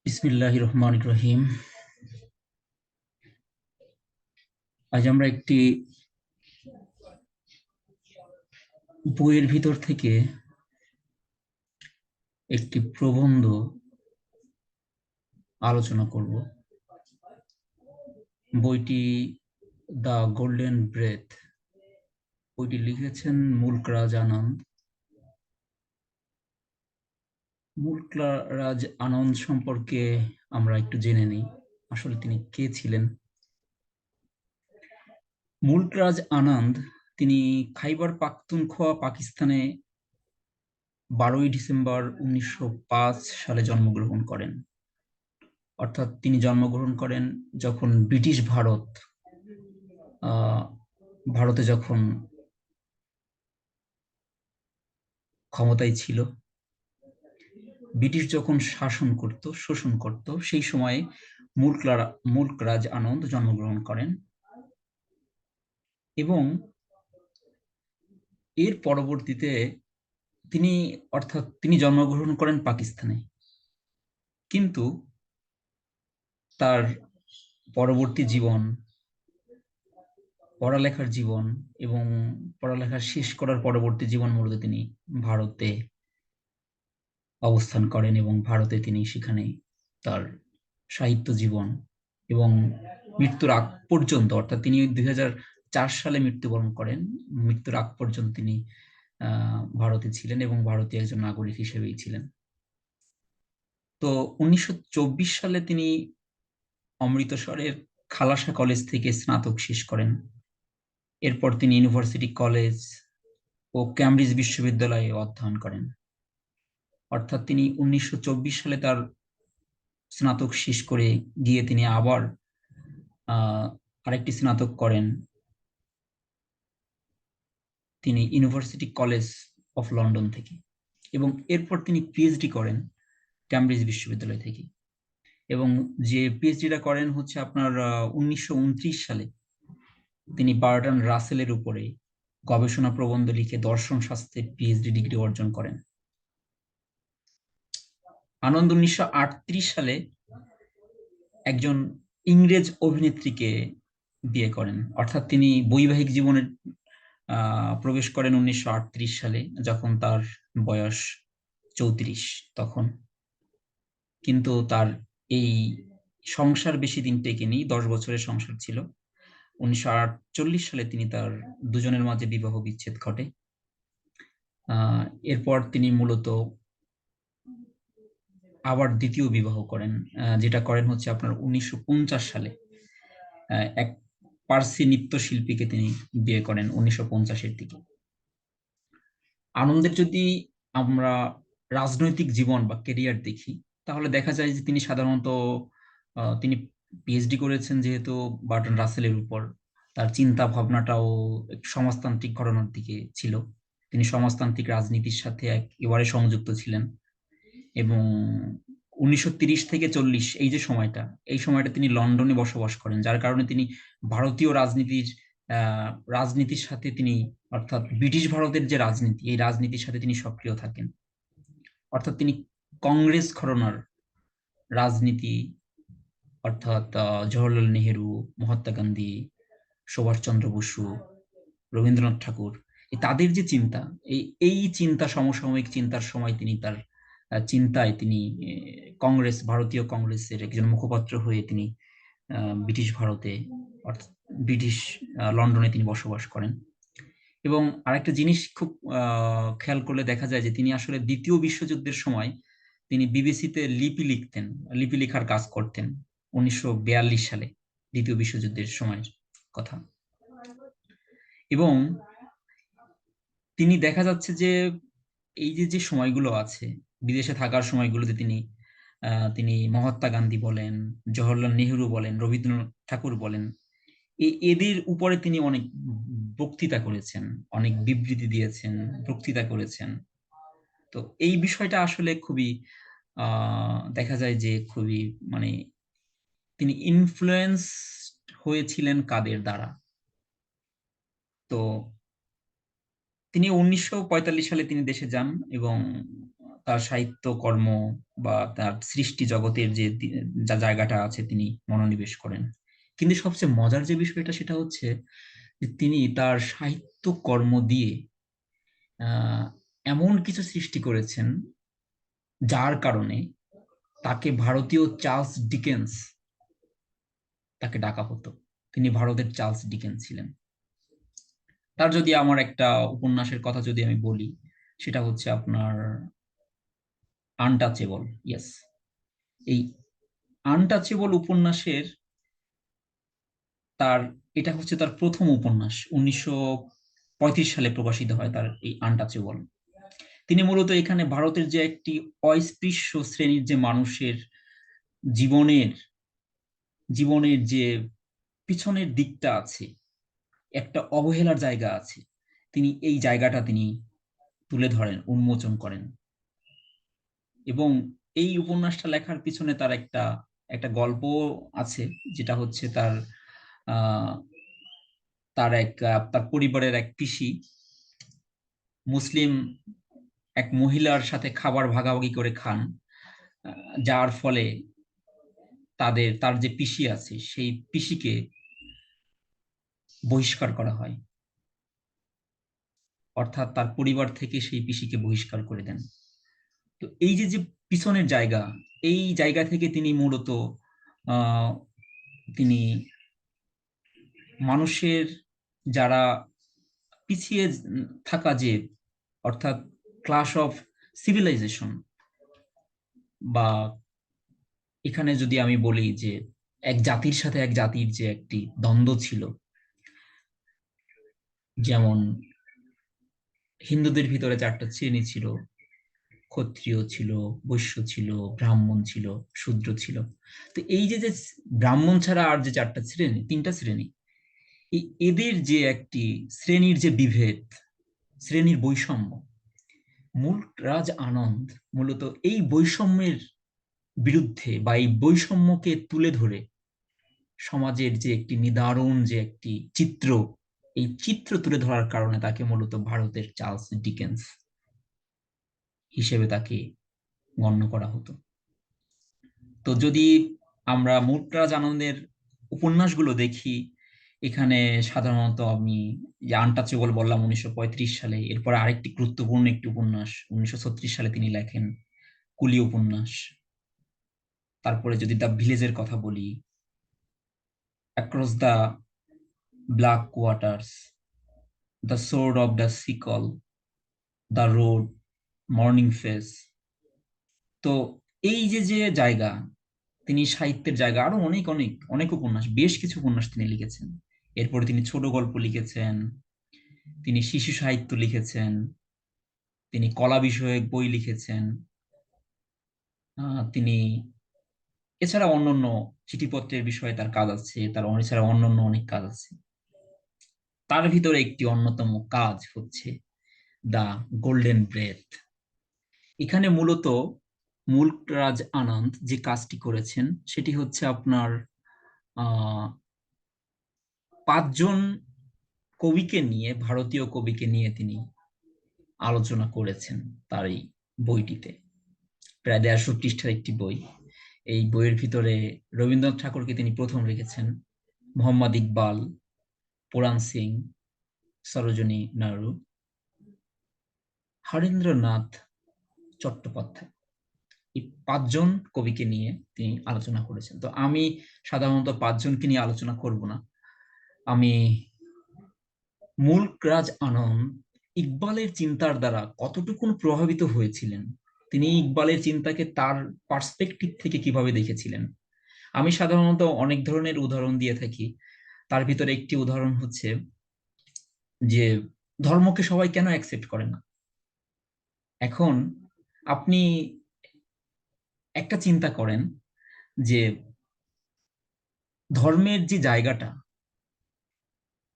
বিসমিল্লাহির রহমানির রহিম। আজ আমরা একটি বইয়ের ভিতর থেকে একটি প্রবন্ধ আলোচনা করব। বইটি দ্য গোল্ডেন ব্রেথ। বইটি লিখেছেন মুলক রাজ আনন্দ। মুলক রাজ আনন্দ সম্পর্কে আমরা একটু জেনে নিই, আসলে তিনি কে ছিলেন। মুলক রাজ আনন্দ তিনি খাইবার পাখতুনখোয়া, পাকিস্তানে 12ই ডিসেম্বর 1905 সালে জন্মগ্রহণ করেন। অর্থাৎ তিনি জন্মগ্রহণ করেন যখন ব্রিটিশ ভারতে যখন ক্ষমতায় ছিল, ব্রিটিশ যখন শোষণ করত, সেই সময়ে মুলক রাজ আনন্দ জন্মগ্রহণ করেন এবং এর পরবর্তীতে তিনি জন্মগ্রহণ করেন পাকিস্তানে। কিন্তু তার পরবর্তী জীবন, পড়ালেখার জীবন এবং পড়ালেখা শেষ করার পরবর্তী জীবন মূলত তিনি ভারতে অবস্থান করেন এবং ভারতে তিনি সেখানে তার সাহিত্য জীবন এবং মৃত্যুর আগ পর্যন্ত, অর্থাৎ তিনি 2004 সালে মৃত্যুবরণ করেন, মৃত্যুর আগ পর্যন্ত তিনি ভারতে ছিলেন এবং ভারতীয় একজন নাগরিক হিসেবেই ছিলেন। তো 1924 সালে তিনি অমৃতসরের খালাসা কলেজ থেকে স্নাতক শেষ করেন। এরপর তিনি ইউনিভার্সিটি কলেজ ও ক্যামব্রিজ বিশ্ববিদ্যালয়ে অধ্যয়ন করেন। অর্থাৎ তিনি 1924 সালে তার স্নাতক শেষ করে গিয়ে তিনি আবার আরেকটি স্নাতক করেন তিনি ইউনিভার্সিটি কলেজ অফ লন্ডন থেকে, এবং এরপর তিনি পিএইচডি করেন ক্যামব্রিজ বিশ্ববিদ্যালয় থেকে। এবং যে পিএইচডিটা করেন হচ্ছে আপনার 1929 সালে তিনি বার্টন রাসেলের উপরে গবেষণা প্রবন্ধ লিখে দর্শন শাস্ত্রে পিএইচডি ডিগ্রি অর্জন করেন। আনন্দ 1938 সালে একজন ইংরেজ অভিনেত্রীকে বিয়ে করেন। অর্থাৎ তিনি বৈবাহিক জীবনে প্রবেশ করেন 1938 সালে, যখন তার বয়স 34 তখন। কিন্তু তার এই সংসার বেশি দিন টেকেনি, 10 বছরের সংসার ছিল। 1948 সালে তার দুজনের মাঝে বিবাহ বিচ্ছেদ ঘটে। এরপর তিনি মূলত আবার দ্বিতীয় বিবাহ করেন, যেটা করেন হচ্ছে আপনার 1950 সালে এক পার্সি নৃত্যশিল্পীকে তিনি বিয়ে করেন 1950-এর দিকে। আনন্দের যদি আমরা রাজনৈতিক জীবন বা কেরিয়ার দেখি, তাহলে দেখা যায় যে তিনি সাধারণত তিনি পিএইচডি করেছেন যেহেতু বার্টন রাসেলের উপর, তার চিন্তা ভাবনাটাও একটু সমাজতান্ত্রিক ঘটনার দিকে ছিল। তিনি সমাজতান্ত্রিক রাজনীতির সাথে একেবারে সংযুক্ত ছিলেন এবং 1930 থেকে 40 এই সময়টা তিনি লন্ডনে বসবাস করেন, যার কারণে তিনি ভারতীয় রাজনীতির সাথে তিনি, অর্থাৎ ব্রিটিশ ভারতের যে রাজনীতি, এই রাজনীতির সাথে তিনি সক্রিয় থাকেন। অর্থাৎ তিনি কংগ্রেস ঘরানার রাজনীতি, অর্থাৎ জওহরলাল নেহেরু, মহাত্মা গান্ধী, সুভাষচন্দ্র বসু, রবীন্দ্রনাথ ঠাকুর, তাদের যে চিন্তা, এই চিন্তা, সমসাময়িক চিন্তার সময় তিনি তার চিন্তায় তিনি ভারতীয় কংগ্রেসের একজন মুখপাত্র হয়ে তিনি ব্রিটিশ ভারতে, অর্থাৎ ব্রিটিশ লন্ডনে তিনি বসবাস করেন। এবং আরেকটা জিনিস খুব খেয়াল করলে দেখা যায় যে তিনি আসলে দ্বিতীয় বিশ্বযুদ্ধের সময় তিনি বিবিসিতে লিপি লেখার কাজ করতেন 1942 সালে, দ্বিতীয় বিশ্বযুদ্ধের সময়ের কথা। এবং তিনি দেখা যাচ্ছে যে এই যে যে সময়গুলো আছে, বিদেশে থাকার সময়গুলোতে তিনি মহাত্মা গান্ধী বলেন, জওহরলাল নেহেরু বলেন, রবীন্দ্রনাথ ঠাকুর বলেন, এদের উপরে তিনি অনেক বক্তৃতা করেছেন, অনেক বিবৃতি দিয়েছেন, বক্তৃতা করেছেন। তো এই বিষয়টা আসলে খুবই দেখা যায় যে খুবই মানে তিনি ইনফ্লুয়েন্স হয়েছিলেন কাদের দ্বারা। তো তিনি 1945 সালে তিনি দেশে যান এবং তার সাহিত্য কর্ম বা তার সৃষ্টি জগতের যে যা জায়গাটা আছে তিনি মনোনিবেশ করেন। কিন্তু সবচেয়ে মজার যে বিষয়টা সেটা হচ্ছে যে তিনি তার সাহিত্য কর্ম দিয়ে আহ এমন কিছু সৃষ্টি করেছেন যার কারণে তাকে ভারতীয় চার্লস ডিকেন্স তাকে ডাকা হতো। তিনি ভারতের চার্লস ডিকেন্স ছিলেন। তার যদি আমার একটা উপন্যাসের কথা যদি আমি বলি, সেটা হচ্ছে আপনার আনটাচেবল। ইয়েস, এই আনটাচেবল উপন্যাসের তার এটা হচ্ছে তার প্রথম উপন্যাস। 1935 সালে প্রকাশিত হয় তার এই আনটাচেবল। তিনি মূলত এখানে ভারতের যে একটি অস্পৃশ্য শ্রেণীর যে মানুষের জীবনের জীবনের যে পিছনের দিকটা আছে, একটা অবহেলার জায়গা আছে, তিনি এই জায়গাটা তিনি তুলে ধরেন, উন্মোচন করেন। এবং এই উপন্যাসটা লেখার পিছনে তার একটা একটা গল্প আছে, যেটা হচ্ছে আহ তার পরিবারের এক পিসি মুসলিম এক মহিলার সাথে খাবার ভাগাভাগি করে খান, যার ফলে তার যে পিসি আছে সেই পিসিকে বহিষ্কার করা হয়। অর্থাৎ তার পরিবার থেকে সেই পিসিকে বহিষ্কার করে দেন। তো এই যে যে পিছনের জায়গা, এই জায়গা থেকে তিনি মূলত আহ তিনি মানুষের যারা পিছিয়ে থাকা যে, অর্থাৎ ক্লাস অফ সিভিলাইজেশন, বা এখানে যদি আমি বলি যে এক জাতির সাথে এক জাতির যে একটি দ্বন্দ্ব ছিল, যেমন হিন্দুদের ভিতরে চারটা শ্রেণী ছিল: ক্ষত্রিয় ছিল, বৈশ্য ছিল, ব্রাহ্মণ ছিল, শূদ্র ছিল। তো এই যে যে ব্রাহ্মণ ছাড়া আর যে চারটা শ্রেণী, তিনটা শ্রেণী, এদের যে একটি শ্রেণীর যে বিভেদ, শ্রেণীর বৈষম্য, মূল রাজ আনন্দ মূলত এই বৈষম্যের বিরুদ্ধে বা এই বৈষম্যকে তুলে ধরে সমাজের যে একটি নিদারুণ যে একটি চিত্র, এই চিত্র তুলে ধরার কারণে তাকে মূলত ভারতের চার্লস ডিকেন্স হিসেবে তাকে গণ্য করা হতো। তো যদি আমরা মুলকরাজ আনন্দের উপন্যাসগুলো দেখি, এখানে সাধারণত আমি যে আনটাচেবল বললাম 1935 সালে, এরপর আরেকটি গুরুত্বপূর্ণ একটি উপন্যাস 1936 সালে তিনি লেখেন, কুলি উপন্যাস। তারপরে যদি দ্য ভিলেজের কথা বলি, across the black waters, the sword of the sickle, the road, morning face. তো এই যে যে জায়গা, তিনি সাহিত্যের জায়গা, আরো অনেক অনেক অনেক উপন্যাস, বেশ কিছু উপন্যাস তিনি লিখেছেন। এরপরে তিনি ছোট গল্প লিখেছেন, তিনি শিশু সাহিত্য লিখেছেন, তিনি কলা বিষয়ক বই লিখেছেন, তিনি এছাড়া অন্যান্য চিঠিপত্রের বিষয়ে তার কাজ আছে, তার এছাড়া অন্যান্য অনেক কাজ আছে। তার ভিতরে একটি অন্যতম কাজ হচ্ছে দা গোল্ডেন ব্রেথ। এখানে মূলত মুলকরাজ আনন্দ যে কাজটি করেছেন সেটি হচ্ছে আপনার আহ 5 জন কবিকে নিয়ে, ভারতীয় কবিকে নিয়ে তিনি আলোচনা করেছেন তার এই বইটিতে। প্রায় 150 পৃষ্ঠার একটি বই। এই বইয়ের ভিতরে রবীন্দ্রনাথ ঠাকুরকে তিনি প্রথম রেখেছেন, মোহাম্মদ ইকবাল, পুরাণ সিং, সরোজিনী নাইডু, হরেন্দ্রনাথ চট্টোপাধ্যায়, এই 5 জন কবিকে নিয়ে তিনি আলোচনা করেছেন। তো আমি সাধারণত 5 জনকে নিয়ে আলোচনা করব না। আমি মুলকরাজ আনন্দ ইকবালের চিন্তার দ্বারা কতটুকু প্রভাবিত হয়েছিলেন, তিনি ইকবালের চিন্তাকে তার পার্সপেক্টিভ থেকে কিভাবে দেখেছিলেন, আমি সাধারণত অনেক ধরনের উদাহরণ দিয়ে থাকি। তার ভিতরে একটি উদাহরণ হচ্ছে যে ধর্মকে সবাই কেন অ্যাকসেপ্ট করে না। এখন আপনি একটা চিন্তা করেন যে ধর্মের যে জায়গাটা,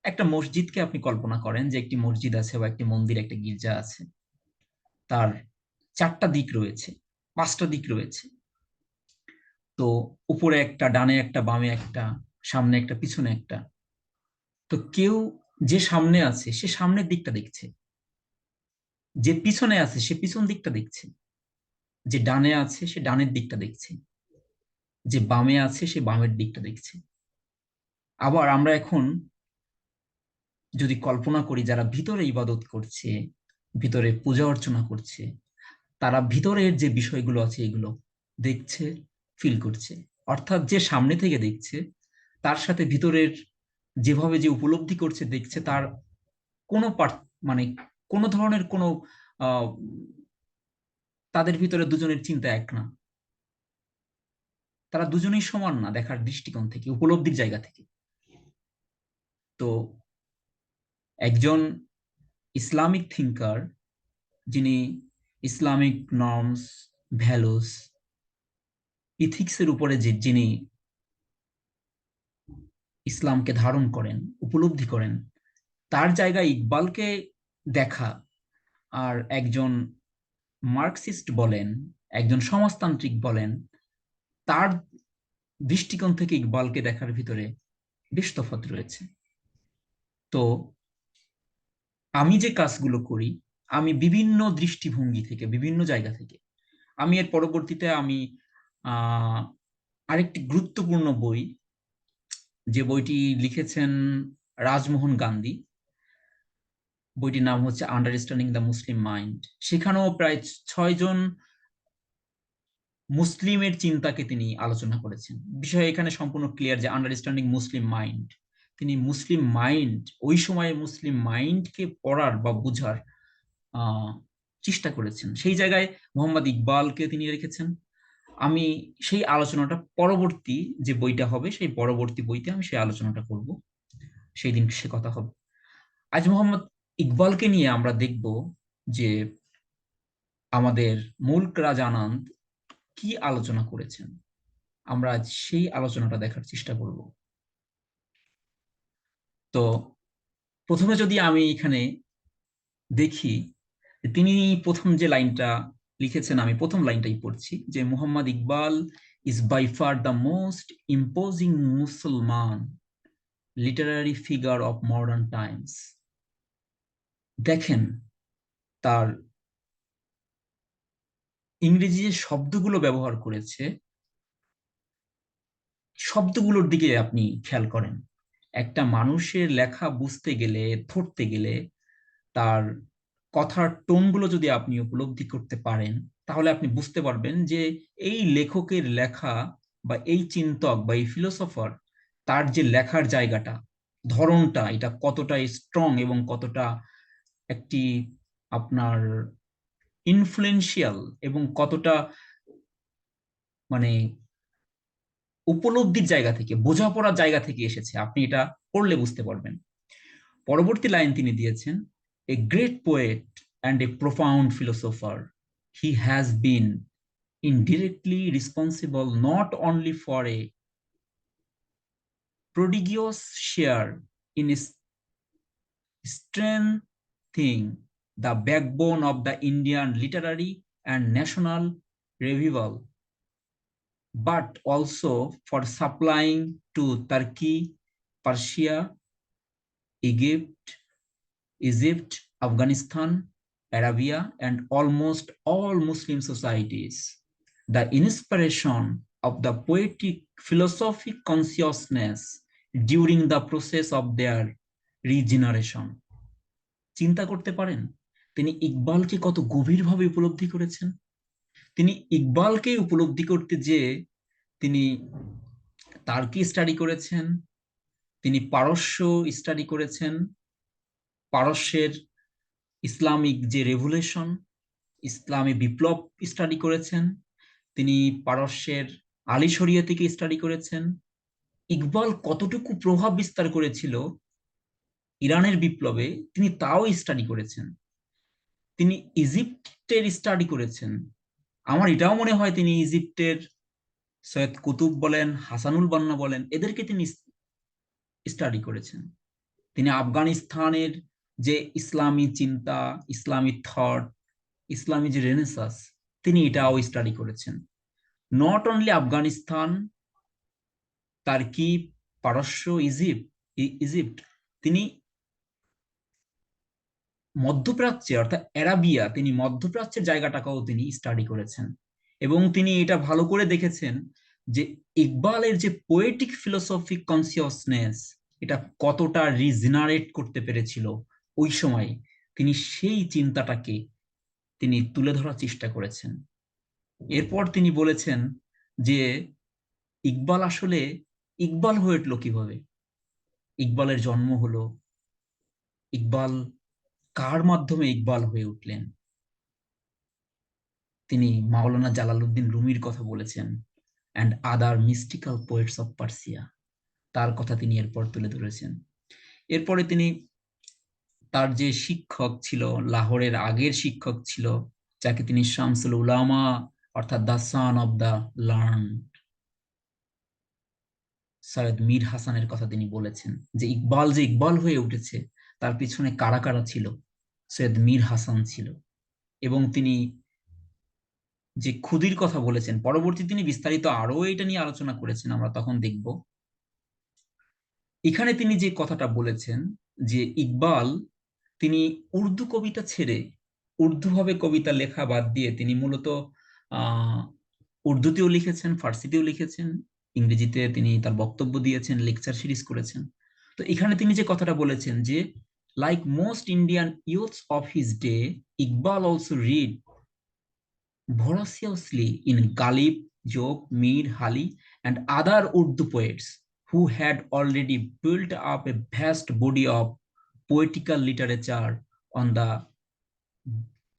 একটা মসজিদকে আপনি কল্পনা করেন যে একটি মসজিদ আছে বা একটি মন্দির, একটা গির্জা আছে, তার 4টা দিক রয়েছে, 5টা দিক রয়েছে। তো উপরে একটা, ডানে একটা, বামে একটা, সামনে একটা, পিছনে একটা। তো কেউ যে সামনে আছে সে সামনের দিকটা দেখছে, যে পিছনে আছে সে পিছন দিকটা দেখছে। যে ডানে আছে সে ডানের দিকটা দেখছে, যে বামে আছে সে বামের দিকটা দেখছে। আবার আমরা এখন যদি কল্পনা করি যারা ভিতরে ইবাদত করছে, ভিতরে পূজা অর্চনা করছে, তারা ভিতরের যে বিষয়গুলো আছে এগুলো দেখছে, ফিল করছে। অর্থাৎ যে সামনে থেকে দেখছে তার সাথে ভিতরের যেভাবে যে উপলব্ধি করছে দেখছে, তার কোনো মানে কোনো ধরনের কোনো আহ তাদের ভিতরে দুজনের চিন্তা এক না, তারা দুজনেই সমান না দেখার দৃষ্টিকোণ থেকে, উপলব্ধির জায়গা থেকে। তো একজন ইসলামিক থিঙ্কার, যিনি ইসলামিক নর্মস, ভ্যালুস, ইথিক্সের উপরে যিনি ইসলামকে ধারণ করেন, উপলব্ধি করেন, তার জায়গায় ইকবালকে দেখা আর একজন মার্কসিস্ট বলেন, একজন সমাজতান্ত্রিক বলেন, তার দৃষ্টিকোণ থেকে ইকবালকে দেখার ভিতরে বেশ তফাৎ রয়েছে। তো আমি যে কাজগুলো করি, আমি বিভিন্ন দৃষ্টিভঙ্গি থেকে, বিভিন্ন জায়গা থেকে, আমি এর পরবর্তীতে আমি আহ আরেকটি গুরুত্বপূর্ণ বই, যে বইটি লিখেছেন রাজমোহন গান্ধী, বইটির নাম হচ্ছে আন্ডারস্ট্যান্ডিং দ্য মুসলিম মাইন্ড। সেখানেও প্রায় 6 জন মুসলিমের চিন্তাকে তিনি আলোচনা করেছেন। বিষয় এখানে সম্পূর্ণ ক্লিয়ার যে আন্ডারস্ট্যান্ডিং মুসলিম মাইন্ড, তিনি মুসলিম মাইন্ড, ওই সময়ে মুসলিম মাইন্ডকে পড়ার বা বুঝার আহ চেষ্টা করেছেন। সেই জায়গায় মোহাম্মদ ইকবালকে তিনি রেখেছেন। আমি সেই আলোচনাটা পরবর্তী যে বইটা হবে, সেই পরবর্তী বইতে আমি সেই আলোচনাটা করব, সেই দিন সে কথা হবে। আজ মোহাম্মদ ইকবালকে নিয়ে আমরা দেখব যে আমাদের মুলক রাজ আনন্দ কি আলোচনা করেছেন। আমরা আজ সেই আলোচনাটা দেখার চেষ্টা করব। তো প্রথমে যদি আমি এখানে দেখি, তিনি প্রথম যে লাইনটা লিখেছেন, আমি প্রথম লাইনটাই পড়ছি, যে Muhammad Iqbal is by far the most imposing Musalman literary figure of modern times. দেখেন, তার ইংরেজি যে শব্দগুলো ব্যবহার করেছে, শব্দগুলোর দিকে আপনি খেয়াল করেন। একটা মানুষের লেখা বুঝতে গেলে, ধরতে গেলে, তার কথার টোনগুলো যদি আপনি উপলব্ধি করতে পারেন, তাহলে আপনি বুঝতে পারবেন যে এই লেখকের লেখা বা এই চিন্তক বা এই ফিলোসফার, তার যে লেখার জায়গাটা, ধরনটা, এটা কতটা স্ট্রং এবং কতটা একটি আপনার ইনফ্লুয়েন্সিয়াল, এবং কতটা মানে উপলব্ধির জায়গা থেকে, বোঝাপড়ার জায়গা থেকে এসেছে, আপনি এটা পড়লে বুঝতে পারবেন। পরবর্তী লাইন তিনি দিয়েছেন, a great poet and a profound philosopher, he has been indirectly responsible not only for a prodigious share in strengthening the backbone of the Indian literary and national revival, but also for supplying to Turkey, Persia, Egypt, Afghanistan, Arabia, and almost all Muslim societies the inspiration of the poetic philosophic consciousness during the process of their regeneration. চিন্তা করতে পারেন তিনি ইকবালকে কত গভীরভাবে উপলব্ধি করেছেন। তিনি ইকবালকে উপলব্ধি করতে যে তিনি তার্কি স্টাডি করেছেন, তিনি পারস্য স্টাডি করেছেন, পারস্যের ইসলামিক যে রেভলিউশন, ইসলামী বিপ্লব স্টাডি করেছেন, তিনি পারস্যের আলী শরিয়া থেকে স্টাডি করেছেন। ইকবাল কতটুকু প্রভাব বিস্তার করেছিল ইরানের বিপ্লবে, তিনি তাও স্টাডি করেছেন। তিনি ইজিপ্টের স্টাডি করেছেন। আমার এটাও মনে হয় তিনি ইজিপ্টের সৈয়দ কুতুব বলেন, হাসানুল বান্না বলেন, এদেরকে তিনি স্টাডি করেছেন। তিনি আফগানিস্তানের যে ইসলামী চিন্তা, ইসলামী থট, ইসলামী যে রেনেসাস, তিনি এটাও স্টাডি করেছেন। নট অনলি আফগানিস্তান, তার্কি, পারস্য, ইজিপ্ট, তিনি মধ্যপ্রাচ্যে অর্থাৎ আরাবিয়া, তিনি মধ্যপ্রাচ্যের জায়গাটাকেও তিনি স্টাডি করেছেন। এবং তিনি এটা ভালো করে দেখেছেন যে ইকবালের যে পোয়েটিক ফিলোসফিক কনসিয়াসনেস এটা কতটা রিজেনারেট করতে পেরেছিল ওই সময়। তিনি সেই চিন্তাটাকে তিনি তুলে ধরার চেষ্টা করেছেন। এরপর তিনি বলেছেন যে ইকবাল আসলে ইকবাল হয়ে উঠলো কিভাবে, ইকবালের জন্ম হলো, ইকবাল কার মাধ্যমে ইকবাল হয়ে উঠলেন। তিনি মাওলানা জালালউদ্দিন রুমির কথা বলেছেন, and other mystical poets of Persia, তার কথা তিনি এরপর তুলে ধরেছেন। এরপরে তিনি তার যে শিক্ষক ছিল, লাহোরের আগের শিক্ষক ছিল, যাকে তিনি শামসুল উলামা অর্থাৎ the son of the learned, Syed Mir হাসানের কথা তিনি বলেছেন যে ইকবাল যে ইকবাল হয়ে উঠেছে তার পিছনে কারা কারা ছিল। সৈয়দ মীর হাসান ছিল। এবং তিনি যে খুদির কথা বলেছেন, পরবর্তী তিনি বিস্তারিত আরো এটা নিয়ে আলোচনা করেছেন, আমরা তখন দেখব। এখানে তিনি যে কথাটা বলেছেন যে ইকবাল তিনি উর্দু কবিতা ছেড়ে, উর্দু ভাবে কবিতা লেখা বাদ দিয়ে তিনি মূলত আহ উর্দুতেও লিখেছেন, ফার্সিতেও লিখেছেন, ইংরেজিতে তিনি তার বক্তব্য দিয়েছেন, লেকচার সিরিজ করেছেন। তো এখানে তিনি যে কথাটা বলেছেন যে like most Indian youths of his day, Iqbal also read voraciously in Ghalib, Job, Mir, Hali, and other Urdu poets who had already built up a vast body of poetical literature on the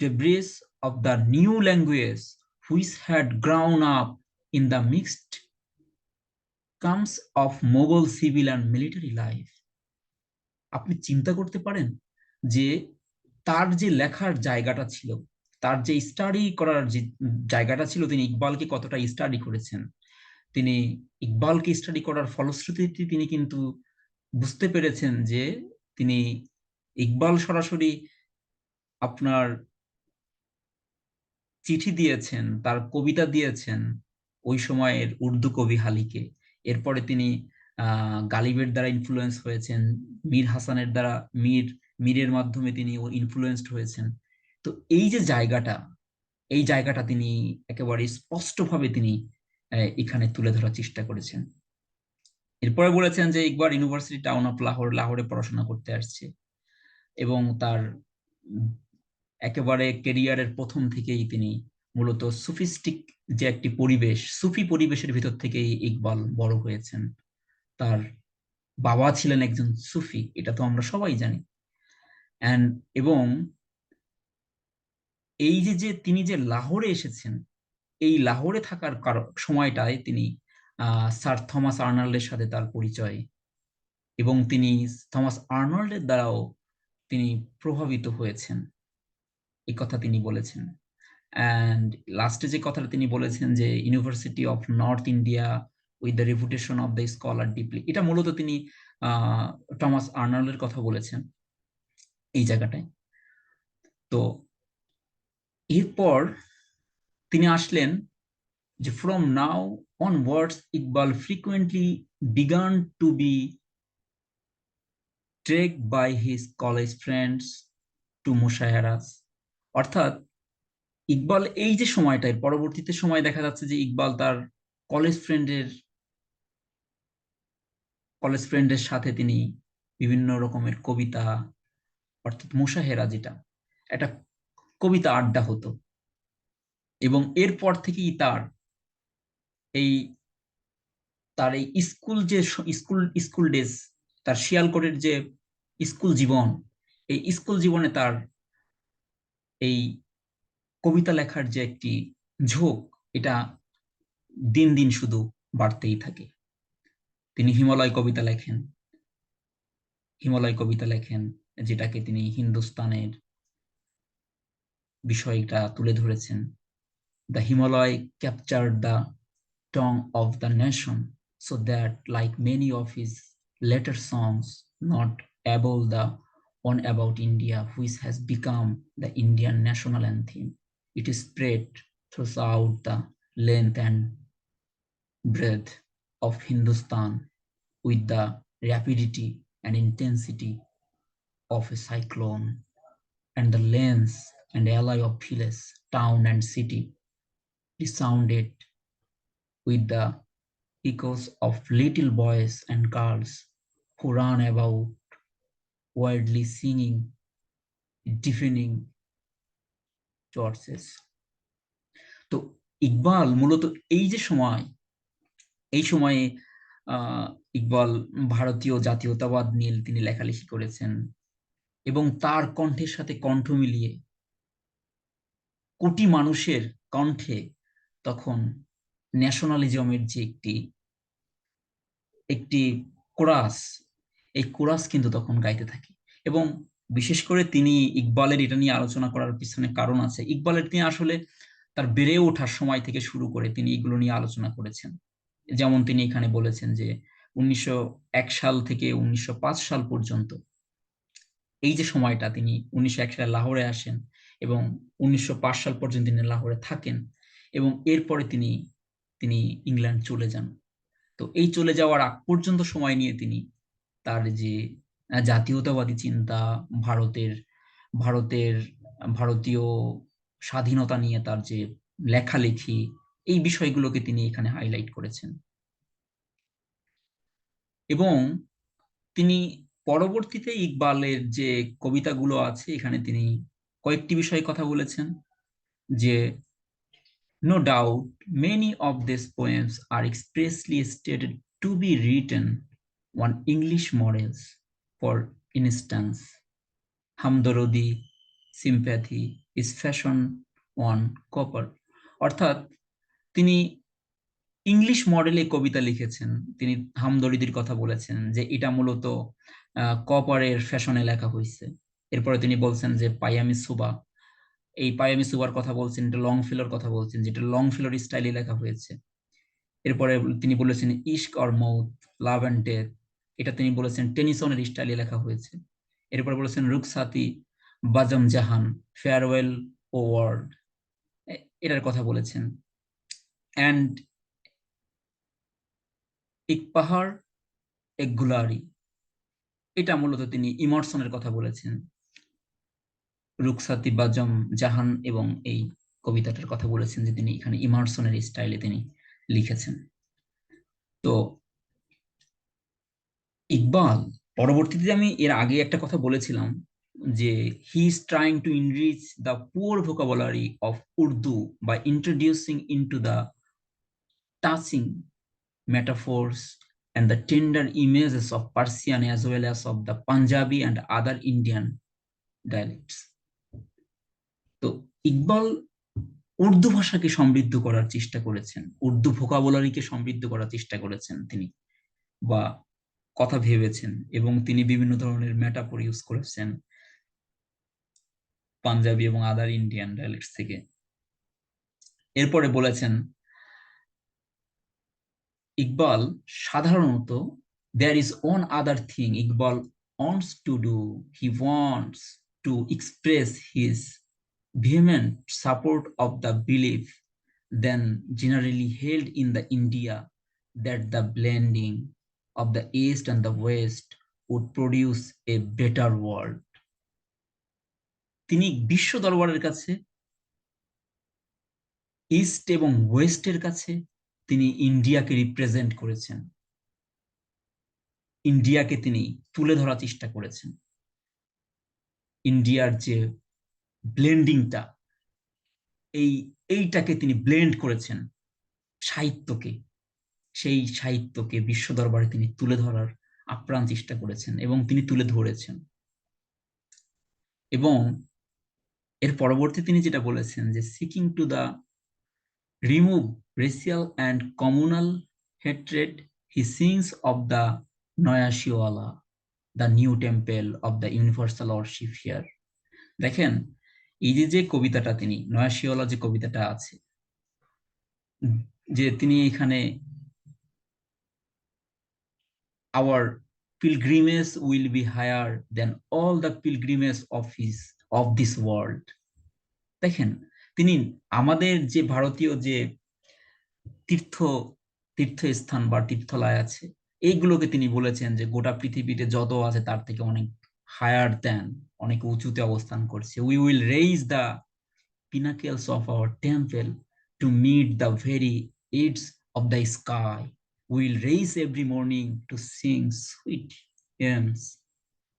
debris of the new language which had grown up in the mixed comes of Mughal civil and military life. আপনি চিন্তা করতে পারেন যে তার যে লেখার জায়গাটা ছিল, তার যে স্টাডি করার যে জায়গাটা ছিল, তিনি ইকবালকে কতটা স্টাডি করেছেন। তিনি ইকবালকে স্টাডি করার ফলশ্রুতিতে তিনি কিন্তু বুঝতে পেরেছেন যে তিনি ইকবাল সরাসরি আপনার চিঠি দিয়েছেন, তার কবিতা দিয়েছেন ওই সময়ের উর্দু কবি হালিকে। এরপরে তিনি গালিবের দ্বারা ইনফ্লুয়েন্স হয়েছেন, মীর হাসানের দ্বারা, মীরের মাধ্যমে তিনি ইনফ্লুয়েন্সড হয়েছেন। তো এই যে জায়গাটা, এই জায়গাটা তিনি একেবারে স্পষ্টভাবে তিনি এখানে তুলে ধরার চেষ্টা করেছেন। এরপরে বলেছেন যে Iqbal university town of Lahore, লাহোরে পড়াশোনা করতে আসছে এবং তার একেবারে কেরিয়ারের প্রথম থেকেই তিনি মূলত সুফিস্টিক যে একটি পরিবেশ, সুফি পরিবেশের ভিতর থেকেই ইকবাল বড় হয়েছেন। তার বাবা ছিলেন একজন সুফি, এটা তো আমরা সবাই জানি। এবং এই যে যে তিনি যে লাহোরে এসেছেন, এই লাহোরে থাকার সময়টায় তিনি স্যার থমাস আর্নল্ডের সাথে তার পরিচয়, এবং তিনি থমাস আর্নল্ডের দ্বারাও তিনি প্রভাবিত হয়েছেন, এই কথা তিনি বলেছেন। অ্যান্ড লাস্টে যে কথাটা তিনি বলেছেন যে university of north India with the reputation of the scholar deeply, এটা মূলত তিনি টমাস আর্নল্ডের কথা বলেছেন এই জায়গাটায়। তো এরপর তিনি আসলেন যে from now onwards Iqbal frequently began to be dragged by his college friends to mushairas. অর্থাৎ ইকবাল এই যে সময়টায়, পরবর্তীতে সময় দেখা যাচ্ছে যে ইকবাল তার কলেজ ফ্রেন্ডের সাথে তিনি বিভিন্ন রকমের কবিতা, অর্থাৎ মুশাহেরা, যেটা একটা কবিতা আড্ডা হতো। এবং এরপর থেকেই এই এই স্কুল যে স্কুল ডেজ, তার শিয়ালকোটের যে স্কুল জীবন, এই স্কুল জীবনে তার এই কবিতা লেখার যে একটি ঝোঁক, এটা দিন দিন শুধু বাড়তেই থাকে। তিনি হিমালয় কবিতা লেখেন, যেটাকে তিনি হিন্দুস্তানের বিষয়টা তুলে ধরেছেন। দ্য হিমালয় ক্যাপচার্ড দ্য টং of the nation so that like many of his later songs, not above the one about India, which has become the Indian national anthem, it is spread throughout the length and breadth of Hindustan with the rapidity and intensity of a cyclone, and the length and alloy of village, town and city resounded with the echoes of little boys and girls who ran about wildly singing, deafening torches. তো ইকবাল মূলত এই যে সময়, এই সময়ে আহ ইকবাল ভারতীয় জাতীয়তাবাদ নিয়ে তিনি লেখালেখি করেছেন এবং তার কণ্ঠের সাথে কণ্ঠ মিলিয়ে কোটি মানুষের কণ্ঠে তখন ন্যাশনালিজমের যে একটি একটি কোরাস, এই কোরাস কিন্তু তখন গাইতে থাকে। এবং বিশেষ করে তিনি ইকবালের এটা নিয়ে আলোচনা করার পিছনে কারণ আছে। ইকবালের তিনি আসলে তার বেড়ে ওঠার সময় থেকে শুরু করে তিনি এগুলো নিয়ে আলোচনা করেছেন। যেমন তিনি এখানে বলেছেন যে 1901 সাল থেকে 1905 সাল পর্যন্ত এই যে সময়টা, তিনি 1901 সালে লাহোরে আসেন এবং 1905 সাল পর্যন্ত তিনি লাহোরে থাকেন এবং এরপরে তিনি তিনি ইংল্যান্ড চলে যান। তো এই চলে যাওয়ার আগ পর্যন্ত সময় নিয়ে তিনি তার যে জাতীয়তাবাদী চিন্তা, ভারতের ভারতের ভারতীয় স্বাধীনতা নিয়ে তার যে লেখালেখি, এই বিষয়গুলোকে তিনি এখানে হাইলাইট করেছেন। এবং তিনি পরবর্তীতে ইকবালের যে কবিতাগুলো আছে এখানে তিনি কয়েকটি বিষয়ে কথা বলেছেন যে no doubt many of these poems are expressly stated to be written on English models. For instance, Hamdarodi sympathy is fashioned on copper. অর্থাৎ তিনি ইংলিশ মডেলে কবিতা লিখেছেন। তিনি হামদর্দির কথা বলেছেন যে এটা মূলত কপারের ফ্যাশনে লেখা হয়েছে। এরপরে তিনি বলছেন যে পায়ামি সুবা, এই পায়ামি সুবার কথা বলছেন, এটা লং ফিলোর কথা বলছেন, যেটা লং ফিলোর স্টাইলে লেখা হয়েছে। এরপরে তিনি বলেছেন ইশক অর মৌত, লাভ অ্যান্ড ডেথ, এটা তিনি বলেছেন টেনিসনের স্টাইলে লেখা হয়েছে। এরপরে বলেছেন রুকসাতি বাজম জাহান, ফেয়ারওয়েল ও ওয়ার্ল্ড, এটার কথা বলেছেন। অ্যান্ড এক পাহাড় এক গুলারি, এটা মূলত তিনি ইমারসনের কথা বলেছেন। রুকসাতি বাজম জাহান এবং এই কবিতাটার কথা বলেছেন যে তিনি এখানে ইমারসনের স্টাইলে তিনি লিখেছেন। তো ইকবাল পরবর্তীতে, আমি এর আগে একটা কথা বলেছিলাম যে he is trying to enrich the poor vocabulary of Urdu by introducing into the touching metaphors and the tender images of Persian as well as of the Punjabi and other Indian dialects. তো ইকবাল উর্দু ভাষাকে সমৃদ্ধ করার চেষ্টা করেছেন, উর্দু ভোকাবুলারিকে সমৃদ্ধ করার চেষ্টা করেছেন তিনি, বা কথা ভেবেছেন, এবং তিনি বিভিন্ন ধরনের মেটাফোর ইউজ করেছেন পাঞ্জাবি এবং আদার ইন্ডিয়ান ডায়ালেক্টস থেকে। এরপরে বলেছেন ইকবাল সাধারণত there is one other thing Iqbal wants to do. He wants to express his vehement support of the belief then generally held in the India that the blending of the East and the West would produce a better world. তিনি বিশ্ব দরবারের কাছে, east এবং ওয়েস্টের কাছে তিনি ইন্ডিয়াকে represent করেছেন, ইন্ডিয়াকে তিনি তুলে ধরার চেষ্টা করেছেন। ইন্ডিয়ার যে ব্লেন্ডিংটা, এইটাকে তিনি ব্লেন্ড করেছেন সাহিত্যকে, সেই সাহিত্যকে বিশ্ব দরবারে তিনি তুলে ধরার আপ্রাণ চেষ্টা করেছেন এবং তিনি তুলে ধরেছেন। এবং এর পরবর্তী তিনি যেটা বলেছেন যে seeking to the remove racial and communal hatred he sings of the Naya Shiwala, the new temple of the universal worship here. দেখেন এই যে কবিতাটা, তিনি নয়া শিওয়ালা যে কবিতাটা আছে, যে তিনি এখানে our pilgrimage will be higher than all the pilgrimage of this world. দেখেন তিনি আমাদের যে ভারতীয় যে তীর্থস্থান বা তীর্থলয় আছে, এইগুলোকে তিনি বলেছেন যে গোটা পৃথিবীতে যত আছে তার থেকে অনেক হায়ার দেন, অনেক উঁচুতে অবস্থান করছে। We will raise the pinnacles of our temple to meet the very edge of the sky. We'll raise every morning to sing sweet hymns.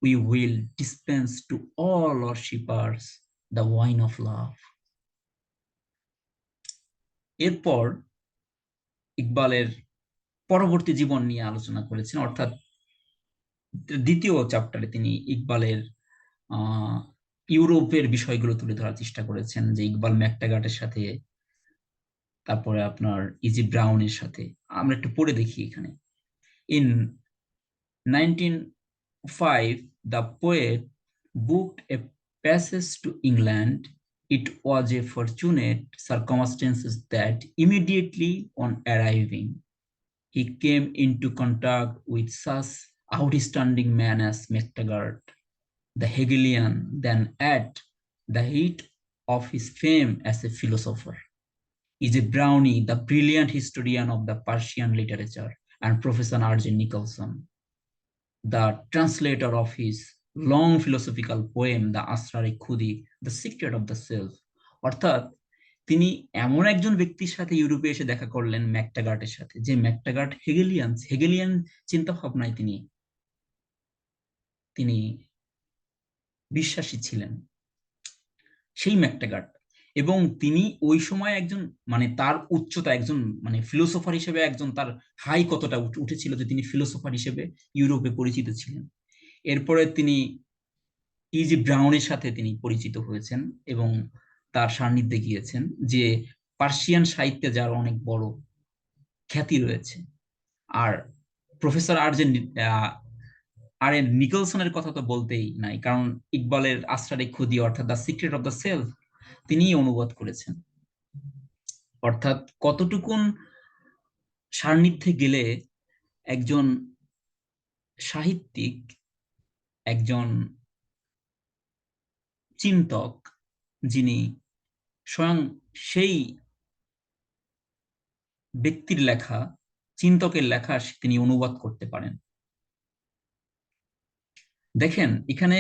We will dispense to all worshippers the wine of love. এরপর ইকবালের পরবর্তী জীবন নিয়ে আলোচনা করেছেন, অর্থাৎ দ্বিতীয় চ্যাপ্টারে তিনি ইকবালের ইউরোপের বিষয়গুলো তুলে ধরার চেষ্টা করেছেন, যে ইকবাল ম্যাকটাগার্টের সাথে, তারপরে আপনার ইজি ব্রাউনের সাথে। আমরা একটু পড়ে দেখি এখানে। In 1905 the poet booked a passage to England. It was a fortunate circumstance that immediately on arriving he came into contact with such outstanding man as MacTaggart, the Hegelian, then at the height of his fame as a philosopher, is a Brownie, the brilliant historian of the Persian literature, and Professor R.J. Nicholson, the translator of his long philosophical poem, The Asrar-e-Khudi, The Secret of the Self। অর্থাৎ তিনি এমন একজন ব্যক্তির সাথে ইউরোপে এসে দেখা করলেন, ম্যাকটাগার্টের সাথে, যে ম্যাকটাগার্ট হেগেলিয়ান চিন্তা ভাবনায় তিনি বিশ্বাসী ছিলেন, সেই ম্যাকটাগার্ট। এবং তিনি ওই সময় একজন, মানে তার উচ্চতা, একজন মানে ফিলোসোফার হিসেবে একজন, তার হাই কতটা উঠেছিল যে তিনি ফিলোসোফার হিসেবে ইউরোপে পরিচিত ছিলেন। এরপরে তিনি ইজি ব্রাউনের সাথে তিনি পরিচিত হয়েছেন এবং তার সান্নিধ্যে গিয়েছেন, যে পার্সিয়ান সাহিত্যে যার অনেক বড় খ্যাতি রয়েছে। আর প্রফেসর আর এন নিকলসনের কথা তো বলতেই নাই, কারণ ইকবালের আসরার-ই-খুদি অর্থাৎ the secret of the self তিনিই অনুবাদ করেছেন। অর্থাৎ কতটুকুন সান্নিধ্যে গেলে একজন সাহিত্যিক, একজন চিন্তক, যিনি স্বয়ং সেই ব্যক্তির লেখা, চিন্তকের লেখা তিনি অনুবাদ করতে পারেন। দেখেন এখানে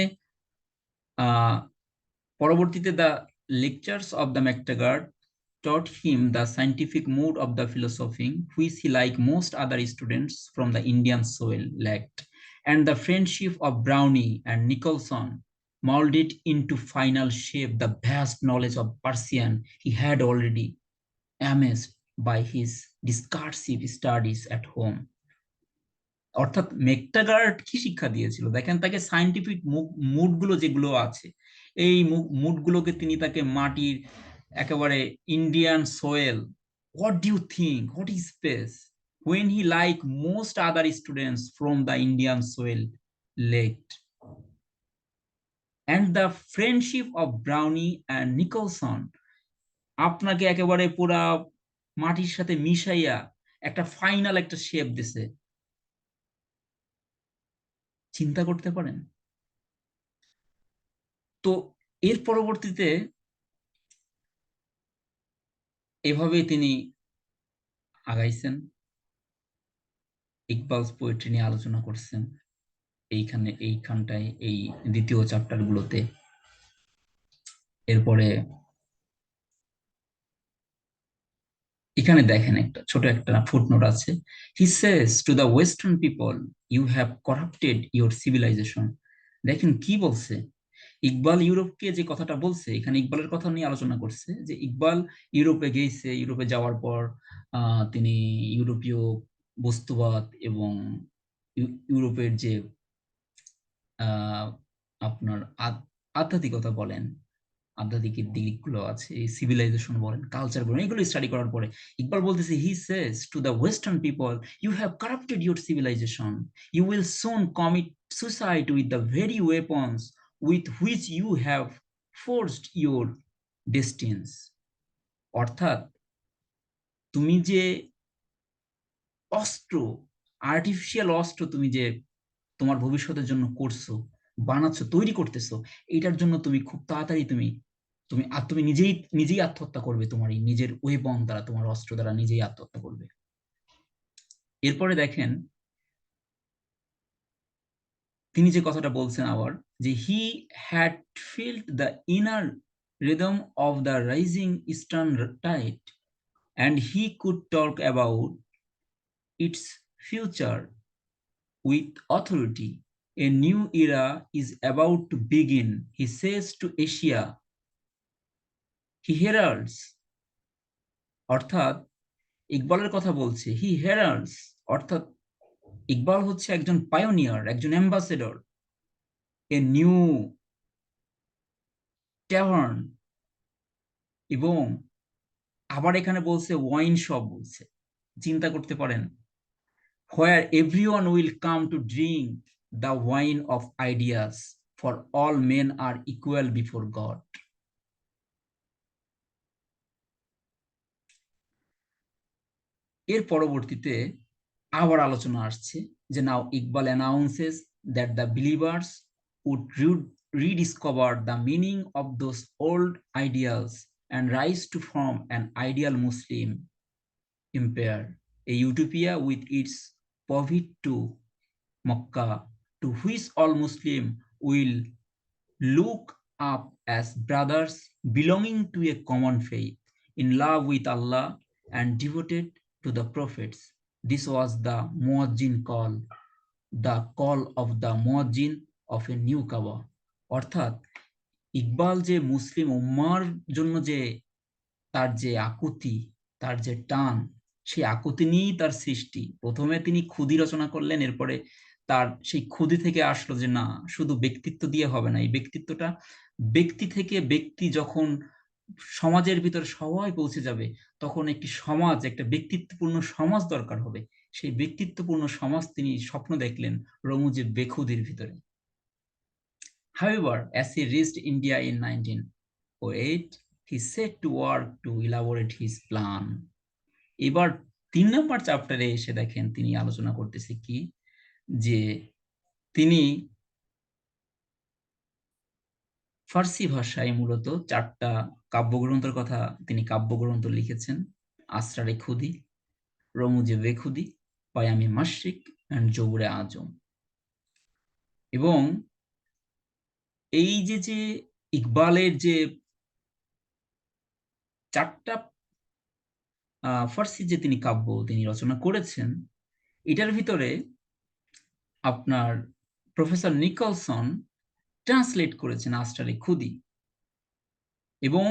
পরবর্তীতে the lectures of the MacTaggart taught him the scientific mode of the philosophy, which he, like most other students from the Indian soil, lacked, and the friendship of Brownie and Nicholson molded into final shape the vast knowledge of Persian he had already amassed by his discursive studies at home. অর্থাৎ মেকটাগার্ট কি শিক্ষা দিয়েছিল দেখেন, তাকে scientific mood গুলো যেগুলো আছে, এই মুড গুলোকে তিনি তাকে মাটির একেবারে Indian soil, what do you think, what is space, when he like most other students from the Indian soil lacked, and the friendship of Brownie and Nicholson আপনাকে একেবারে পুরা মাটির সাথে মিশাইয়া একটা ফাইনাল একটা শেপ দিছে। চিন্তা করতে পারেন? তো এর পরবর্তীতে এভাবে তিনি আগাইছেন, ইকবালস পোয়েট্রি নিয়ে আলোচনা করছেন এইখানটায়, এই দ্বিতীয় চ্যাপ্টার গুলোতে। এরপরে এখানে দেখেন একটা ছোট একটা ফুটনোট আছে, he says to the western people you have corrupted your civilisation. দেখেন কি বলছে ইকবাল, ইউরোপকে যে কথাটা বলছে, এখানে ইকবালের কথা নিয়ে আলোচনা করছে, যে ইকবাল ইউরোপে গেছে, ইউরোপে যাওয়ার পর তিনি ইউরোপীয় বস্তুবাদ এবং ইউরোপের যে আপনার আধ্যাত্মিকতা বলেন, আধ্যাত্মিক দিকগুলো আছে, সিভিলাইজেশন বলেন, কালচার বলেন, এগুলো স্টাডি করার পরে ইকবাল বলতেছে, he says to the western people you have corrupted your civilisation, you will soon commit suicide with the very weapons with which you have forced your destinies. অর্থাৎ তুমি যে অস্ত্র, আর্টিফিশিয়াল অস্ত্র তুমি যে তোমার ভবিষ্যতের জন্য করছো, বানাচ্ছো, তৈরি করতেছো, এটার জন্য তুমি খুব তাড়াতাড়ি তুমি তুমি তুমি নিজেই আত্মহত্যা করবে, তোমার এই নিজের ওয়েপন দ্বারা, তোমার অস্ত্র দ্বারা নিজেই আত্মহত্যা করবে। এরপরে দেখেন তিনি যে কথাটা বলছেন আবার, যে he had felt the inner rhythm of the rising eastern tide and he could talk about its future with authority. A new era is about to begin, he says to Asia. He heralds, অর্থাৎ ইকবালের কথা বলছে, হি হেরাল্ডস, অর্থাৎ ইকবাল হচ্ছে একজন pioneer, একজন ambassador, a new tavern, এবং আবার এখানে বলছে ওয়াইন শপ, বলছে, চিন্তা করতে পারেন, where everyone will come to drink the wine of ideas, for all men are equal before God. এর পরবর্তীতে আবার আলোচনা আসছে যে now Iqbal announces that the believers would rediscover the meaning of those old ideals and rise to form an ideal Muslim empire, a utopia with its pivot to Makkah, to which all Muslims will look up as brothers belonging to a common faith, in love with Allah and devoted to the prophets. This was the Muazzin call, the call of the Muazzin of a new Kaaba. অর্থাৎ ইকবাল যে মুসলিম উম্মার জন্য যে তার যে আকুতি, তার যে টান, সেই আকুতি নিয়েই তার সৃষ্টি। প্রথমে তিনি খুদি রচনা করলেন, এরপরে তার সেই খুদি থেকে আসলো যে না, শুধু ব্যক্তিত্ব দিয়ে হবে না, এই ব্যক্তিত্বটা ব্যক্তি থেকে ব্যক্তি যখন সমাজের ভিতর সবাই পৌঁছে যাবে, তখন একটি সমাজ, একটা ব্যক্তিত্বপূর্ণ সমাজ দরকার হবে। সেই ব্যক্তিত্বপূর্ণ সমাজ তিনি স্বপ্ন দেখলেন রমুজে বেখুদির ভিতরে। However, as he reached India in 1908, he set to work to elaborate his plan. এবার 3 নম্বর চ্যাপ্টারে এসে দেখেন তিনি আলোচনা করতেছে কি, যে তিনি ফার্সি ভাষায় মূলত 4টা কাব্যগ্রন্থের কথা তিনি কাব্যগ্রন্থ লিখেছেন: আসরারে খুদি, রমুজে বেখুদি, পায়ামে মাশরিক এন্ড জবুরে আজম। এবং এই যে ইকবালের যে 4টা ফার্সি যে তিনি কাব্য তিনি রচনা করেছেন, এটার ভিতরে আপনার প্রফেসর নিকলসন ট্রান্সলেট করেছেন আসরারে খুদি, এবং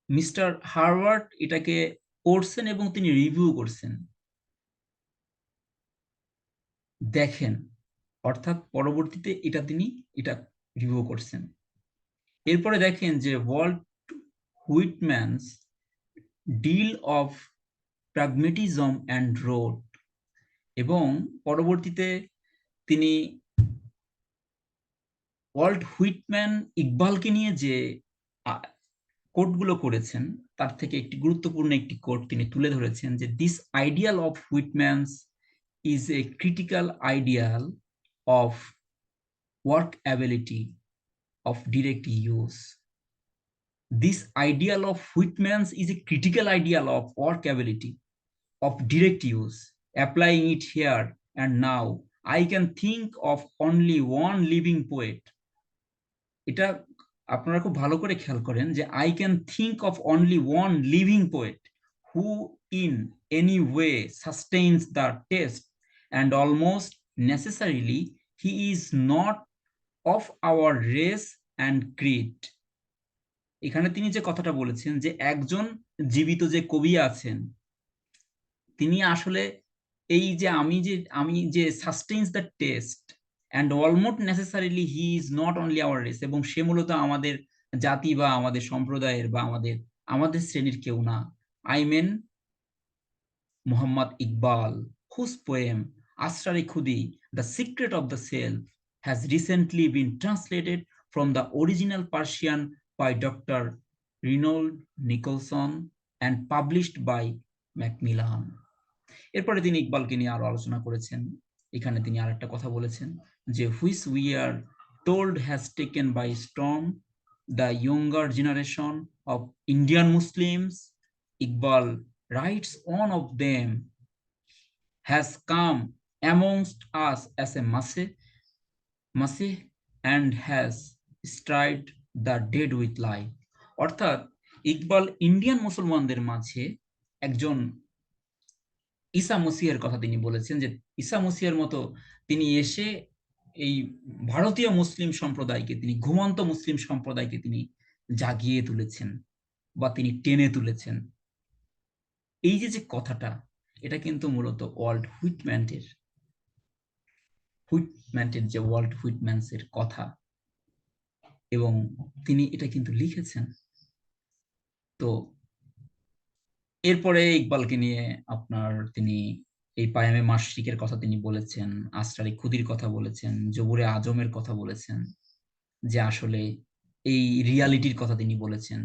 মিস্টার হারওয়ার্ড এটাকে পড়ছেন এবং তিনি রিভিউ করছেন। দেখেন, অর্থাৎ পরবর্তীতে তিনি এটা রিভিউ করছেন। এরপরে দেখেন যে Walt Whitman's deal of pragmatism and road, এবং পরবর্তীতে তিনি ওয়াল্ট হুইটম্যান ইকবালকে নিয়ে যে কোটগুলো করেছেন, তার থেকে একটি গুরুত্বপূর্ণ একটি কোট তিনি তুলে ধরেছেন, যে this ideal of Whitman's is a critical ideal of work ability of direct use. This ideal of Whitman's is a critical ideal of workability, of direct use. Applying it here and now, I can think of only one living poet. এটা আপনারা খুব ভালো করে খেয়াল করেন যে I can think of only one living poet who in any way sustains the test, and almost necessarily he is not of our race and creed. এখানে তিনি যে কথাটা বলেছেন যে একজন জীবিত যে কবি আছেন, তিনি আসলে এই যে আমি যে sustains the test and almost necessarily he is not only our race, এবং সে মূলত আমাদের জাতি বা আমাদের সম্প্রদায়ের বা আমাদের শ্রেণীর কেউ না। I mean Mohammad Iqbal, whose poem Asrare Khudi, the secret of the self, has recently been translated from the original Persian by Dr. Reynold Nicholson and published by Macmillan. এরপরে তিনি ইকবালকে নিয়ে আরো আলোচনা করেছেন। এখানে তিনি আরেকটা কথা বলেছেন যে which we are told has taken by storm the younger generation of Indian Muslims. Iqbal writes, one of them has come amongst us as a Masih and has stirred the dead with life. অর্থাৎ Iqbal Indian মুসলমানদের মাঝে একজন ঈসা মসিহের কথা তিনি বলেছেন, যে ঈসা মসিহের মতো তিনি এসে এই ভারতীয় মুসলিম সম্প্রদায়কে, তিনি ঘুমন্ত মুসলিম সম্প্রদায়কে তিনি জাগিয়ে তুলেছেন বা তিনি টেনে তুলেছেন। এই যে যে কথাটা, এটা কিন্তু মূলত হুইটম্যানের যে ওয়াল্ট হুইটম্যানসের কথা, এবং তিনি এটা কিন্তু লিখেছেন। তো এরপরে ইকবালকে নিয়ে আপনার তিনি এই পায়ামে মাশরিকের কথা তিনি বলেছেন, আসরারি খুদির কথা বলেছেন, জবুরে আজমের কথা বলেছেন, যে আসলে এই রিয়ালিটির কথা তিনি বলেছেন।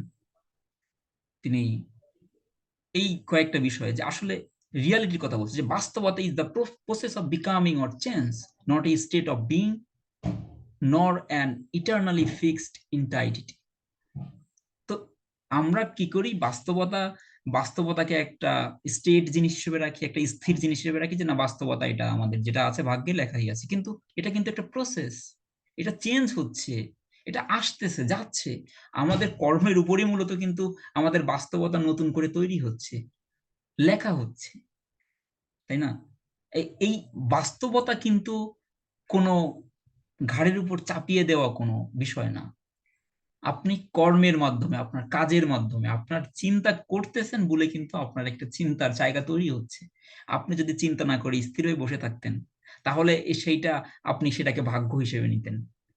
তিনি এই কয়েকটা বিষয়ে যে আসলে রিয়ালিটির কথা বলছে, যে বাস্তবতা is the process of becoming or change, not a state of being নর অ্যান ইটারনালি ফিক্সড ইন্টাইটিটি। তো আমরা কি করি, বাস্তবতাকে একটা স্টেট জিনিস হিসেবে রাখি, একটা স্থির জিনিস হিসেবে রাখি, যে না বাস্তবতা এটা আমাদের যেটা আছে ভাগ্যে লেখাই আছে, কিন্তু এটা কিন্তু একটা প্রসেস, এটা চেঞ্জ হচ্ছে, এটা আসতেছে যাচ্ছে। আমাদের কর্মের উপরই মূলত কিন্তু আমাদের বাস্তবতা নতুন করে তৈরি হচ্ছে, লেখা হচ্ছে, তাই না? এই বাস্তবতা কিন্তু কোনো ঘাড়ের উপর চাপিয়ে দেওয়া কোনো বিষয় না। আপনি কর্মের মাধ্যমে, আপনার কাজের মাধ্যমে, আপনার চিন্তা করতেছেন বলে কিন্তু আপনার একটা চিন্তার জায়গা তৈরি হচ্ছে। আপনি যদি চিন্তা না করে স্থির হয়ে বসে থাকতেন, তাহলে সেইটা, আপনি সেটাকে ভাগ্য হিসেবে নিতেন।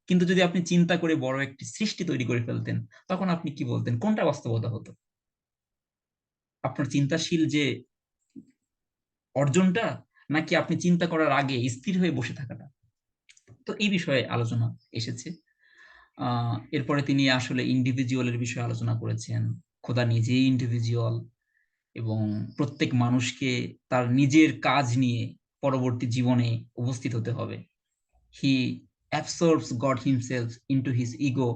কিন্তু যদি আপনি চিন্তা করে বড় একটি সৃষ্টি তৈরি করে ফেলতেন, তখন আপনি কি বলতেন, কোনটা বাস্তবতা হতো? আপনার চিন্তাশীল যে অর্জনটা, নাকি আপনি চিন্তা করার আগে স্থির হয়ে বসে থাকাটা? তো এই বিষয়ে আলোচনা এসেছে। এরপরে তিনি আসলে ইন্ডিভিজুয়ালের বিষয়ে আলোচনা করেছেন। খোদা নিজেই ইন্ডিভিজুয়াল, এবং প্রত্যেক মানুষকে তার নিজের কাজ নিয়ে পরবর্তী জীবনে উপস্থিত হতে হবে। হি absorbs God himself into his ego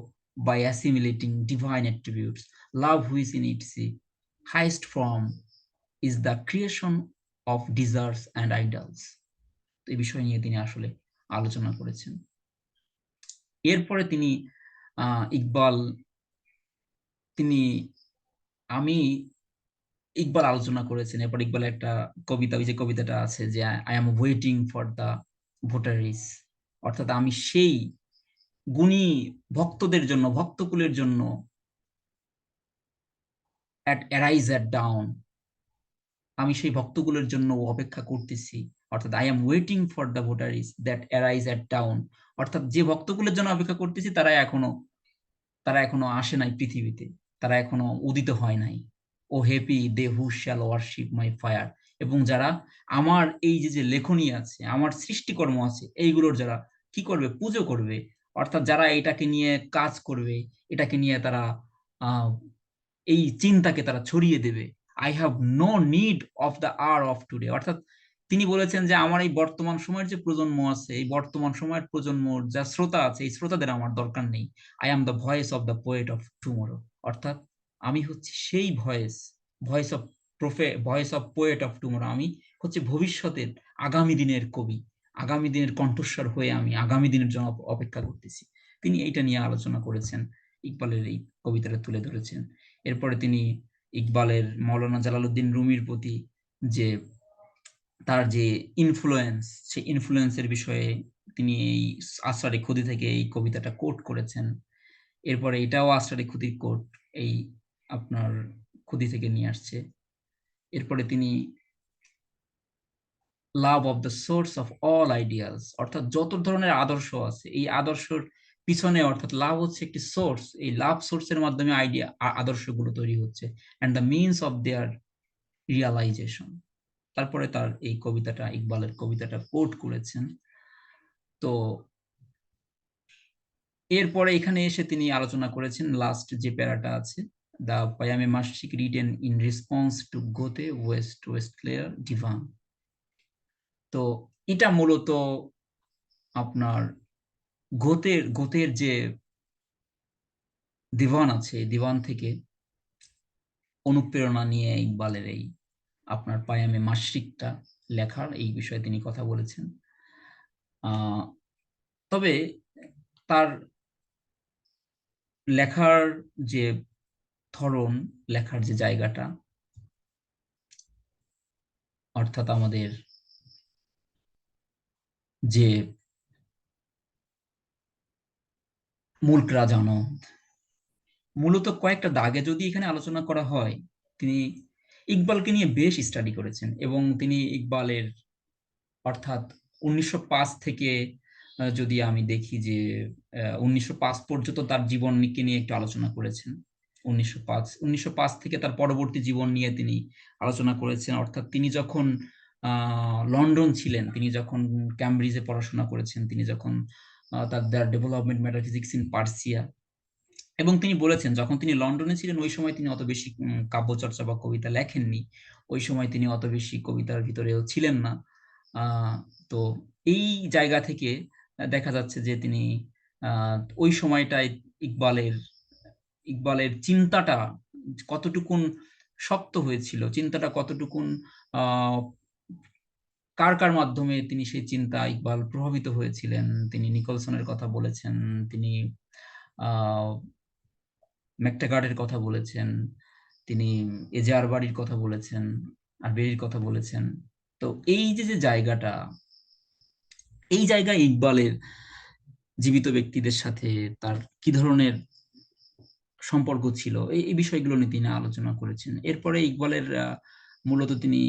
by assimilating divine attributes. Love, which in its highest form is the creation of desires and idols. তো এই বিষয় নিয়ে তিনি আসলে আলোচনা করেছেন। এরপরে তিনি ইকবাল, তিনি আমি ইকবাল আলোচনা করেছেন। এরপর ইকবালের একটা কবিতা, ওই যে কবিতাটা আছে, যে I am waiting for the votaries, অর্থাৎ আমি সেই গুণী ভক্তদের জন্য, ভক্তকুলের জন্য, অ্যাট অ্যারাইজ অ্যাট ডাউন, আমি সেই ভক্তকুলের জন্য অপেক্ষা করতেছি। অর্থাৎ I am waiting for the votaries that arise at dawn, অর্থাৎ যে ভক্তকুলের জন্য অপেক্ষা করতেছি, তারা এখনো আসে নাই পৃথিবীতে, তারা এখনো উদিত হয় নাই। O happy they who shall worship my fire, এবং যারা আমার এই যে যে লেখনী আছে, আমার সৃষ্টিকর্ম আছে, এইগুলোর যারা কি করবে, পুজো করবে, অর্থাৎ যারা এটাকে নিয়ে কাজ করবে, এটাকে নিয়ে তারা আহ এই চিন্তাকে তারা ছড়িয়ে দেবে। I have no need of the hour of today, অর্থাৎ তিনি বলেছেন যে আমার এই বর্তমান সময়ের যে প্রজন্ম আছে, এই বর্তমান সময়ের প্রজন্মর যা শ্রোতা আছে, এই শ্রোতাদের আমার দরকার নেই। I am the voice of the poet of tomorrow, অর্থাৎ আমি হচ্ছি সেই voice of voice of poet of tomorrow, আমি হচ্ছে ভবিষ্যতের, আগামী দিনের কবি, আগামী দিনের কণ্ঠস্বর হয়ে আমি আগামী দিনের জন্য অপেক্ষা করতেছি। তিনি এইটা নিয়ে আলোচনা করেছেন, ইকবালের এই কবিতাটা তুলে ধরেছেন। এরপরে তিনি ইকবালের মৌলানা জালালউদ্দিন রুমির প্রতি যে তার যে ইনফ্লুয়েন্স, সেই ইনফ্লুয়েন্সের বিষয়ে তিনি এই আসরারি খুদি থেকে এই কবিতাটা কোট করেছেন। এরপরে এটাও আসরারি খুদির কোট, এই আপনার খুদি থেকে নিয়ে আসছে। এরপরে তিনি love of the source of all ideas, অর্থাৎ যত ধরনের আদর্শ আছে, এই আদর্শের পিছনে, অর্থাৎ লাভ হচ্ছে একটি সোর্স, এই লাভ সোর্সের মাধ্যমে আদর্শগুলো তৈরি হচ্ছে, and the means of their realisation. তারপরে তার এই কবিতাটা, ইকবালের কবিতাটা কোট করেছেন। তো এরপরে এখানে এসে তিনি আলোচনা করেছেন লাস্ট যে প্যারাটা আছে, দা পায়ামে মাসিক রিটেন ইন রেসপন্স টু গোতে ওয়েস্টলেয়ার ডিভান। তো এটা মূলত আপনার গোতের যে দিওয়ান আছে, দিওয়ান থেকে অনুপ্রেরণা নিয়ে ইকবালের এই আপনার পায়ামে মাসরিকটা লেখার এই বিষয়ে তিনি কথা বলেছেন। তবে তার লেখার যে ধরন, লেখার যে জায়গাটা, অর্থাৎ আমাদের যে মুল্ক রাজ আনন্দ, মূলত কয়েকটা দাগে যদি এখানে আলোচনা করা হয়, তিনি ইকবালকে নিয়ে বেশ স্টাডি করেছেন এবং তিনি ইকবালের অর্থাৎ 1905 থেকে যদি আমি দেখি যে 1905 পর্যন্ত তার জীবনকে নিয়ে একটু আলোচনা করেছেন। 1905 থেকে তার পরবর্তী জীবন নিয়ে তিনি আলোচনা করেছেন। অর্থাৎ তিনি যখন লন্ডন ছিলেন, তিনি যখন ক্যামব্রিজে পড়াশোনা করেছেন, তিনি যখন তার ডেভেলপমেন্ট মেটাফিজিক্স ইন পার্সিয়া, এবং তিনি বলেছেন যখন তিনি লন্ডনে ছিলেন ওই সময় তিনি অত বেশি কাব্যচর্চা বা কবিতা লেখেননি। ওই সময় তিনি অত বেশি কবিতার ভিতরেও ছিলেন না। আহ, তো এই জায়গা থেকে দেখা যাচ্ছে যে তিনি ওই সময়টায় ইকবালের ইকবালের চিন্তাটা কতটুকুন শক্ত হয়েছিল, চিন্তাটা কতটুকুন আহ কার কার মাধ্যমে তিনি সেই চিন্তা ইকবাল প্রভাবিত হয়েছিলেন। তিনি নিকলসনের কথা বলেছেন, তিনি আহ ম্যাকটাগার্ডের কথা বলেছেন, তিনি এজে আরবাড়ির কথা বলেছেন, আরবেরির কথা বলেছেন। তো এই যে যে জায়গাটা, এই জায়গায় ইকবালের জীবিত ব্যক্তিদের সাথে তার কি ধরনের সম্পর্ক ছিল, এই বিষয়গুলো নিয়ে তিনি আলোচনা করেছেন। এরপরে ইকবালের মূলত তিনি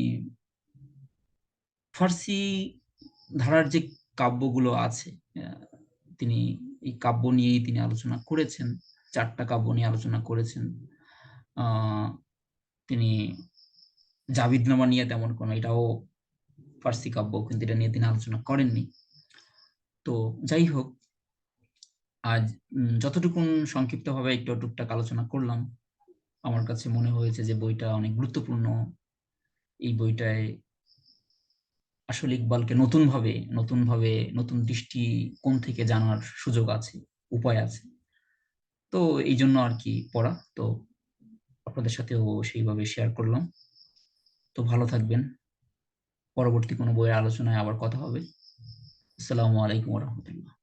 ফার্সি ধারার যে কাব্যগুলো আছে, আহ, তিনি এই কাব্য নিয়েই তিনি আলোচনা করেছেন। 4টা কাব্য নিয়ে আলোচনা করেছেন। আহ তিনি জাভিদনামা নিয়ে তেমন কোনো, এটাও ফার্সি কাব্য, কিন্তু এটা নিয়ে তিনি আলোচনা করেননি। তো যাই হোক, আজ যতটুকুন সংক্ষিপ্তভাবে একটু টুকটাক আলোচনা করলাম, আমার কাছে মনে হয়েছে যে বইটা অনেক গুরুত্বপূর্ণ। এই বইটায় আসলে ইকবালকে নতুন ভাবে নতুন দৃষ্টিকোণ থেকে জানার সুযোগ আছে, উপায় আছে। তো এই জন্য আর কি পড়া। তো আপনাদের সাথেও সেইভাবে শেয়ার করলাম। তো ভালো থাকবেন। পরবর্তী কোনো বইয়ের আলোচনায় আবার কথা হবে। আসসালামু আলাইকুম রহমতুল্লাহ।